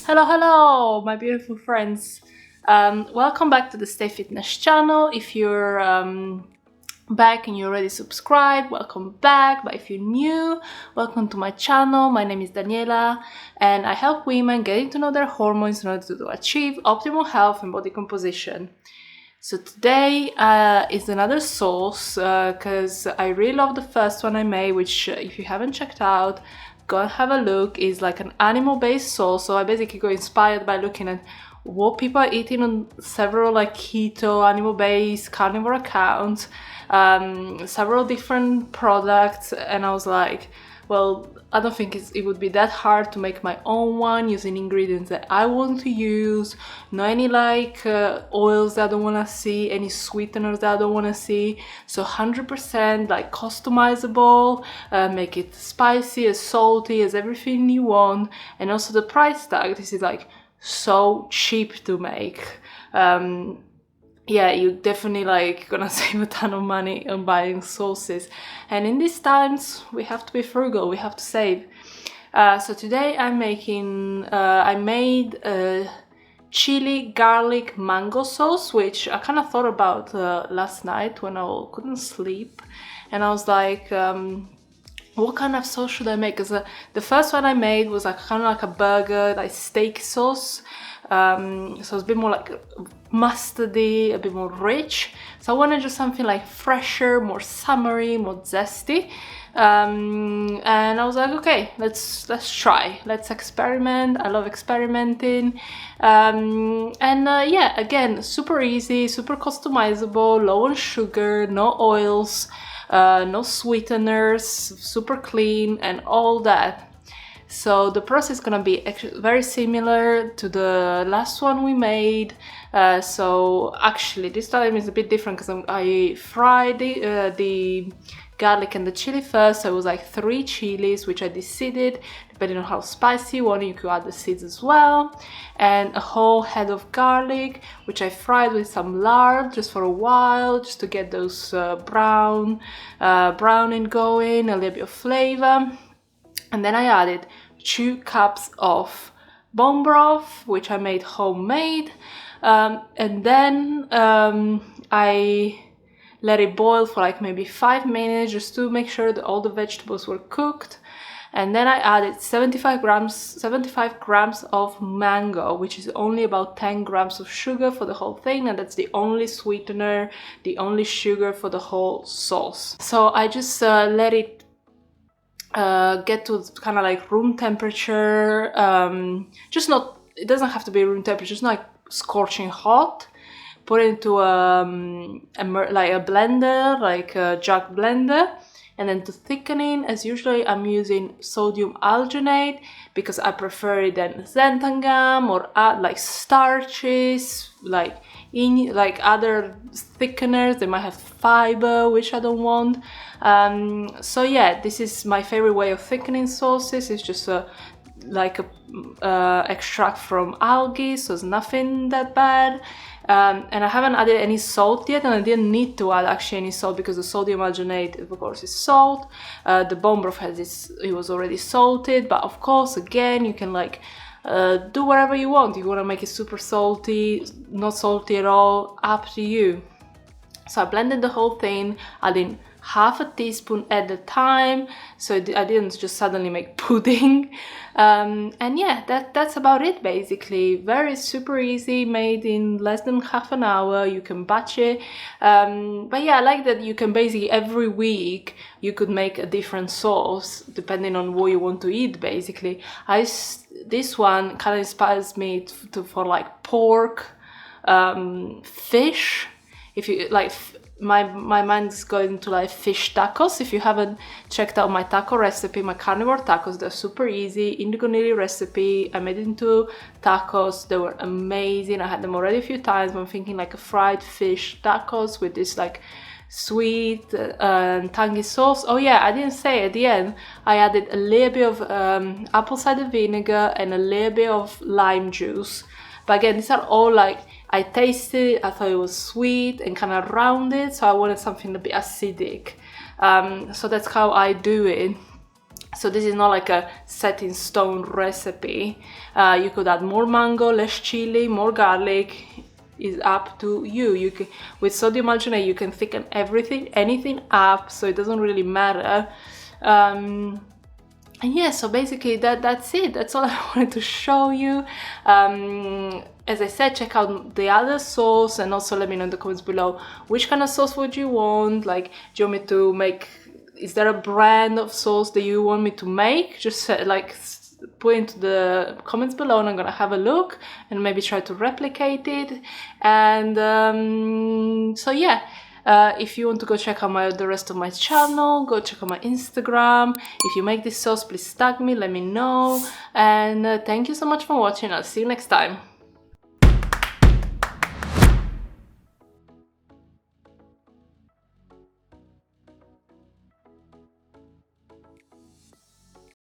Hello, my beautiful friends. Welcome back to the Stay Fitness channel. If you're back and you already subscribed, welcome back. But if you're new, welcome to my channel. My name is Daniela, and I help women getting to know their hormones in order to achieve optimal health and body composition. So today is another sauce because I really love the first one I made, which if you haven't checked out, go and have a look. Is like an animal-based sauce. So I basically got inspired by looking at what people are eating on several like keto, animal-based, carnivore accounts, several different products, and I was like, well, I don't think it would be that hard to make my own one using ingredients that I want to use, no any like oils that I don't want to see, any sweeteners that I don't want to see. So 100% like customizable, make it spicy, as salty as everything you want. And also the price tag, this is like so cheap to make. Yeah, you definitely like gonna save a ton of money on buying sauces, and in these times we have to be frugal, we have to save. So today I'm making I made a chili garlic mango sauce, which I kind of thought about last night when I couldn't sleep, and I was like, what kind of sauce should I make? Because the first one I made was like kind of like a burger, like steak sauce. So it's a bit more like mustardy, a bit more rich. So I wanted just something like fresher, more summery, more zesty. And I was like, okay, let's try, let's experiment. I love experimenting. Yeah, again, super easy, super customizable, low on sugar, no oils, no sweeteners, super clean and all that. So the process is gonna be very similar to the last one we made. So actually this time is a bit different because I fried the garlic and the chili first. So it was like 3 chilies, which I deseeded. Depending on how spicy you want, you could add the seeds as well. And a whole head of garlic, which I fried with some lard just for a while, just to get those browning going, a little bit of flavor. And then I added 2 cups of bone broth, which I made homemade. And then I let it boil for like maybe 5 minutes just to make sure that all the vegetables were cooked. And then I added 75 grams of mango, which is only about 10 grams of sugar for the whole thing, and that's the only sweetener, the only sugar for the whole sauce. So I just let it get to kind of like room temperature, just not, it doesn't have to be room temperature, just not like scorching hot. Put it into like a blender, like a jug blender. And then to thickening, as usually I'm using sodium algenite because I prefer it than xanthan or add like starches, like other thickeners. They might have fiber, which I don't want. So yeah, this is my favorite way of thickening sauces. It's just like a extract from algae, so it's nothing that bad. And I haven't added any salt yet, and I didn't need to add actually any salt because the sodium alginate, of course, is salt. The bone broth it was already salted, but of course, again, you can like do whatever you want. You want to make it super salty, not salty at all, up to you. So I blended the whole thing, adding half a teaspoon at a time, so I didn't just suddenly make pudding. And yeah, that's about it basically. Very super easy, made in less than half an hour. You can batch it. But yeah, I like that you can basically every week you could make a different sauce depending on what you want to eat basically. This one kind of inspires me for like pork, fish. If you like, my mind's going to like fish tacos. If you haven't checked out my taco recipe, my carnivore tacos, they're super easy. Indigo nili recipe. I made it into tacos. They were amazing. I had them already a few times. I'm thinking like a fried fish tacos with this like sweet and tangy sauce. Oh yeah, I didn't say at the end I added a little bit of apple cider vinegar and a little bit of lime juice. But again, these are all like, I tasted it, I thought it was sweet and kind of rounded, so I wanted something a bit acidic. So that's how I do it. So this is not like a set in stone recipe. You could add more mango, less chili, more garlic. Is up to you. You can, with sodium alginate, you can thicken anything up, so it doesn't really matter. And yeah, so basically that's it. That's all I wanted to show you. As I said, check out the other sauce, and also let me know in the comments below which kind of sauce would you want. Like, do you want me to make, is there a brand of sauce that you want me to make? Just like put into the comments below, and I'm gonna have a look and maybe try to replicate it. And so yeah, if you want to go check out the rest of my channel, go check out my Instagram. If you make this sauce, please tag me, let me know. And thank you so much for watching. I'll see you next time.